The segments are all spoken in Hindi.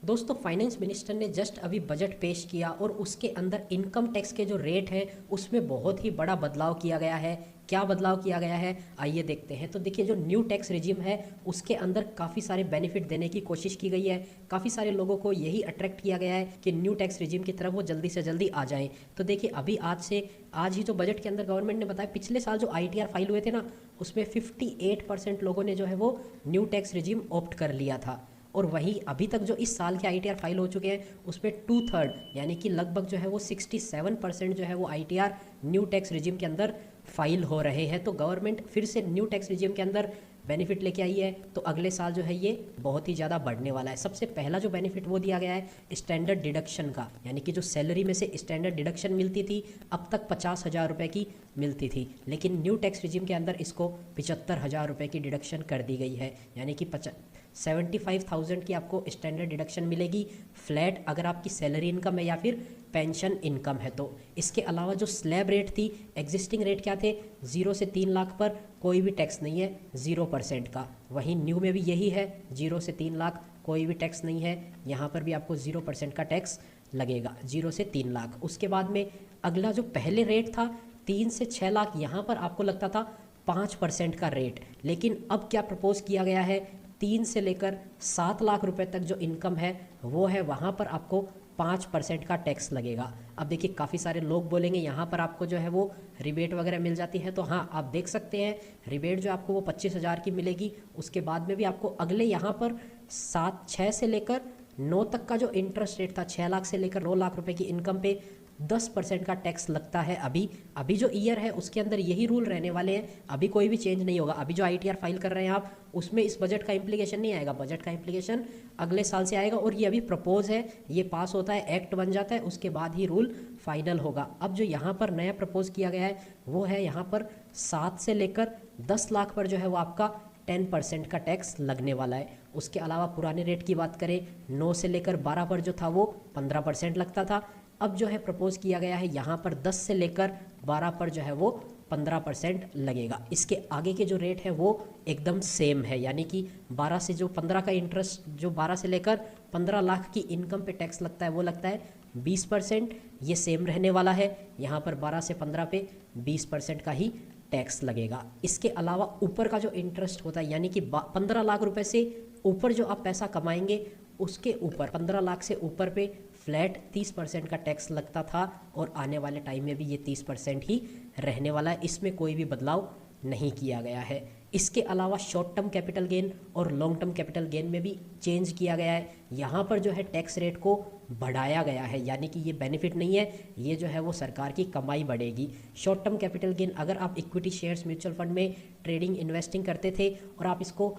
दोस्तों फाइनेंस मिनिस्टर ने जस्ट अभी बजट पेश किया और उसके अंदर इनकम टैक्स के जो रेट हैं उसमें बहुत ही बड़ा बदलाव किया गया है। क्या बदलाव किया गया है आइए देखते हैं। तो देखिए जो न्यू टैक्स रिजिम है उसके अंदर काफ़ी सारे बेनिफिट देने की कोशिश की गई है। काफ़ी सारे लोगों को यही अट्रैक्ट किया गया है कि न्यू टैक्स रिजिम की तरफ वो जल्दी से जल्दी आ जाएं। तो देखिए अभी आज ही जो बजट के अंदर गवर्नमेंट ने बताया, पिछले साल जो ITR फाइल हुए थे ना उसमें 58% लोगों ने जो है वो न्यू टैक्स रिजिम ऑप्ट कर लिया था। और वहीं अभी तक जो इस साल के ITR फाइल हो चुके हैं उसमें 2/3 यानी कि लगभग जो है वो 67% जो है वो ITR न्यू टैक्स रिजिम के अंदर फाइल हो रहे हैं। तो गवर्नमेंट फिर से न्यू टैक्स रिजिम के अंदर बेनिफिट लेके आई है, तो अगले साल जो है ये बहुत ही ज़्यादा बढ़ने वाला है। सबसे पहला जो बेनिफिट वो दिया गया है स्टैंडर्ड डिडक्शन का, यानी कि जो सैलरी में से स्टैंडर्ड डिडक्शन मिलती थी अब तक 50,000 रुपये की मिलती थी, लेकिन न्यू टैक्स रिजिम के अंदर इसको 75,000 रुपये की डिडक्शन कर दी गई है। यानी कि 75,000 की आपको स्टैंडर्ड डिडक्शन मिलेगी फ्लैट, अगर आपकी सैलरी इनकम है या फिर पेंशन इनकम है तो। इसके अलावा जो स्लैब रेट थी, एग्जिस्टिंग रेट क्या थे, 0 से 3 लाख पर कोई भी टैक्स नहीं है 0% का। वहीं न्यू में भी यही है, 0 से 3 लाख कोई भी टैक्स नहीं है, यहाँ पर भी आपको 0% का टैक्स लगेगा 0 से 3 लाख। उसके बाद में अगला जो पहले रेट था 3 से 6 लाख, यहाँ पर आपको लगता था 5% का रेट, लेकिन अब क्या प्रपोज किया गया है, 3 से लेकर 7 लाख रुपए तक जो इनकम है वो है, वहाँ पर आपको 5% का टैक्स लगेगा। अब देखिए काफ़ी सारे लोग बोलेंगे यहाँ पर आपको जो है वो रिबेट वगैरह मिल जाती है, तो हाँ आप देख सकते हैं रिबेट जो आपको वो 25,000 की मिलेगी। उसके बाद में भी आपको अगले यहाँ पर 6 से लेकर 9 तक का जो इंटरेस्ट रेट था, 6 लाख से लेकर 9 लाख रुपए की इनकम पे 10% का टैक्स लगता है। अभी जो ईयर है उसके अंदर यही रूल रहने वाले हैं, अभी कोई भी चेंज नहीं होगा। अभी जो ITR फाइल कर रहे हैं आप, उसमें इस बजट का इम्प्लीकेशन नहीं आएगा, बजट का इम्प्लीकेशन अगले साल से आएगा। और ये अभी प्रपोज है, ये पास होता है, एक्ट बन जाता है, उसके बाद ही रूल फाइनल होगा। अब जो यहाँ पर नया प्रपोज किया गया है वो है यहाँ पर 7 से लेकर 10 लाख पर जो है वो आपका 10% का टैक्स लगने वाला है। उसके अलावा पुराने रेट की बात करें, 9 से लेकर 12 पर जो था वो 15% लगता था। अब जो है प्रपोज किया गया है यहाँ पर 10 से लेकर 12 पर जो है वो 15% लगेगा। इसके आगे के जो रेट है वो एकदम सेम है, यानी कि 12 से जो 15 का इंटरेस्ट, जो 12 से लेकर 15 लाख की इनकम पे टैक्स लगता है वो लगता है 20%, ये सेम रहने वाला है। यहाँ पर 12 से 15 पे 20% का ही टैक्स लगेगा। इसके अलावा ऊपर का जो इंटरेस्ट होता है, यानी कि 15 लाख रुपए से ऊपर जो आप पैसा कमाएंगे उसके ऊपर 15 लाख से ऊपर पे फ्लैट 30% का टैक्स लगता था, और आने वाले टाइम में भी ये 30% ही रहने वाला है, इसमें कोई भी बदलाव नहीं किया गया है। इसके अलावा शॉर्ट टर्म कैपिटल गेन और लॉन्ग टर्म कैपिटल गेन में भी चेंज किया गया है। यहाँ पर जो है टैक्स रेट को बढ़ाया गया है, यानी कि ये बेनिफिट नहीं है, ये जो है वो सरकार की कमाई बढ़ेगी। शॉर्ट टर्म कैपिटल गेन, अगर आप इक्विटी शेयर्स म्यूचुअल फंड में ट्रेडिंग इन्वेस्टिंग करते थे और आप इसको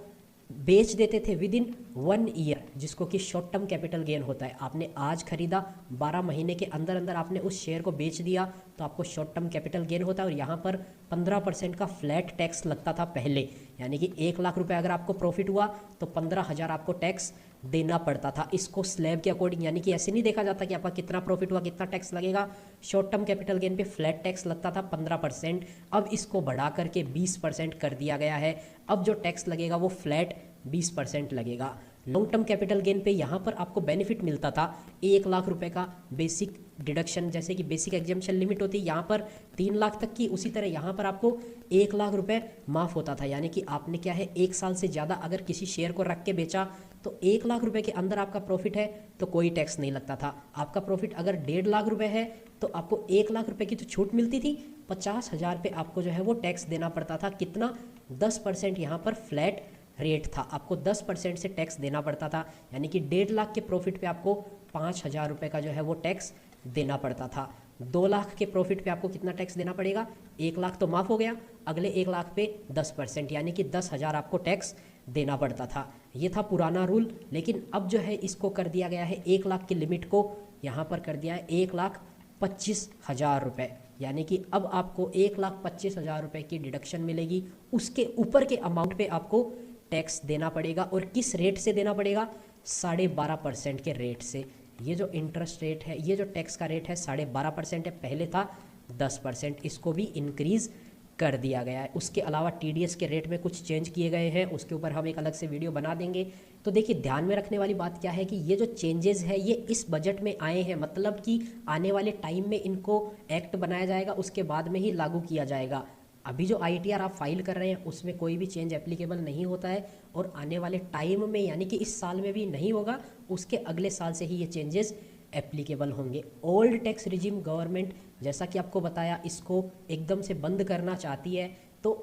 बेच देते थे विद इन 1 ईयर, जिसको कि शॉर्ट टर्म कैपिटल गेन होता है, आपने आज खरीदा 12 महीने के अंदर अंदर आपने उस शेयर को बेच दिया तो आपको शॉर्ट टर्म कैपिटल गेन होता है। और यहाँ पर 15% का फ्लैट टैक्स लगता था पहले, यानी कि 1 लाख रुपए अगर आपको प्रॉफिट हुआ तो 15,000 आपको टैक्स देना पड़ता था। इसको स्लैब के अकॉर्डिंग, यानी कि ऐसे नहीं देखा जाता कि आपका कितना प्रॉफिट हुआ कितना टैक्स लगेगा। शॉर्ट टर्म कैपिटल गेन पे फ्लैट टैक्स लगता था 15%, अब इसको बढ़ा करके 20% कर दिया गया है। अब जो टैक्स लगेगा वो फ्लैट 20% लगेगा। लॉन्ग टर्म कैपिटल गेन पे यहाँ पर आपको बेनिफिट मिलता था 1 लाख रुपए का बेसिक डिडक्शन, जैसे कि बेसिक एग्जाम्पशन लिमिट होती है यहाँ पर 3 लाख तक की, उसी तरह यहाँ पर आपको 1 लाख रुपए माफ़ होता था। यानी कि आपने क्या है 1 साल से ज़्यादा अगर किसी शेयर को रख के बेचा तो 1 लाख रुपए के अंदर आपका प्रॉफिट है तो कोई टैक्स नहीं लगता था। आपका प्रॉफिट अगर 1.5 लाख रुपए है तो आपको 1 लाख रुपए की तो छूट मिलती थी, 50,000 पे आपको जो है वो टैक्स देना पड़ता था। कितना, 10% यहाँ पर फ्लैट रेट था, आपको 10% से टैक्स देना पड़ता था। यानी कि 1.5 लाख के प्रॉफिट पे आपको 5,000 रुपये का जो है वो टैक्स देना पड़ता था। 2 लाख के प्रॉफिट पे आपको कितना टैक्स देना पड़ेगा, 1 लाख तो माफ़ हो गया, अगले 1 लाख पे 10%, यानी कि 10,000 आपको टैक्स देना पड़ता था। ये था पुराना रूल, लेकिन अब जो है इसको कर दिया गया है 1 लाख की लिमिट को यहाँ पर कर दिया है 1,25,000 रुपये, यानी कि अब आपको 1,25,000 रुपये की डिडक्शन मिलेगी। उसके ऊपर के अमाउंट पे आपको टैक्स देना पड़ेगा, और किस रेट से देना पड़ेगा, 12.5% के रेट से। ये जो इंटरेस्ट रेट है, ये जो टैक्स का रेट है 12.5% है, पहले था 10%, इसको भी इंक्रीज़ कर दिया गया है। उसके अलावा टीडीएस के रेट में कुछ चेंज किए गए हैं, उसके ऊपर हम एक अलग से वीडियो बना देंगे। तो देखिए ध्यान में रखने वाली बात क्या है कि ये जो चेंजेस है ये इस बजट में आए हैं, मतलब कि आने वाले टाइम में इनको एक्ट बनाया जाएगा, उसके बाद में ही लागू किया जाएगा। अभी जो ITR आप फाइल कर रहे हैं उसमें कोई भी चेंज एप्लीकेबल नहीं होता है, और आने वाले टाइम में यानी कि इस साल में भी नहीं होगा, उसके अगले साल से ही ये चेंजेस एप्लीकेबल होंगे। ओल्ड टैक्स रिजीम गवर्नमेंट, जैसा कि आपको बताया, इसको एकदम से बंद करना चाहती है, तो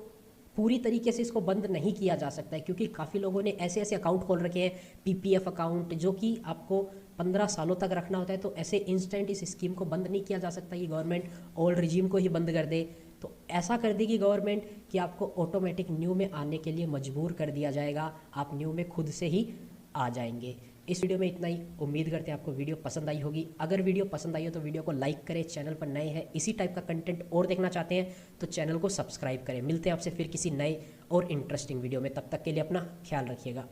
पूरी तरीके से इसको बंद नहीं किया जा सकता है, क्योंकि काफ़ी लोगों ने ऐसे ऐसे अकाउंट खोल रखे हैं, PPF अकाउंट, जो कि आपको 15 सालों तक रखना होता है। तो ऐसे इंस्टेंट इस स्कीम को बंद नहीं किया जा सकता कि गवर्नमेंट ओल्ड रिजीम को ही बंद कर दे। तो ऐसा कर देगी गवर्नमेंट कि आपको ऑटोमेटिक न्यू में आने के लिए मजबूर कर दिया जाएगा, आप न्यू में खुद से ही आ जाएंगे। इस वीडियो में इतना ही। उम्मीद करते हैं आपको वीडियो पसंद आई होगी। अगर वीडियो पसंद आई हो तो वीडियो को लाइक करें, चैनल पर नए हैं, इसी टाइप का कंटेंट और देखना चाहते हैं तो चैनल को सब्सक्राइब करें। मिलते हैं आपसे फिर किसी नए और इंटरेस्टिंग वीडियो में, तब तक के लिए अपना ख्याल रखिएगा।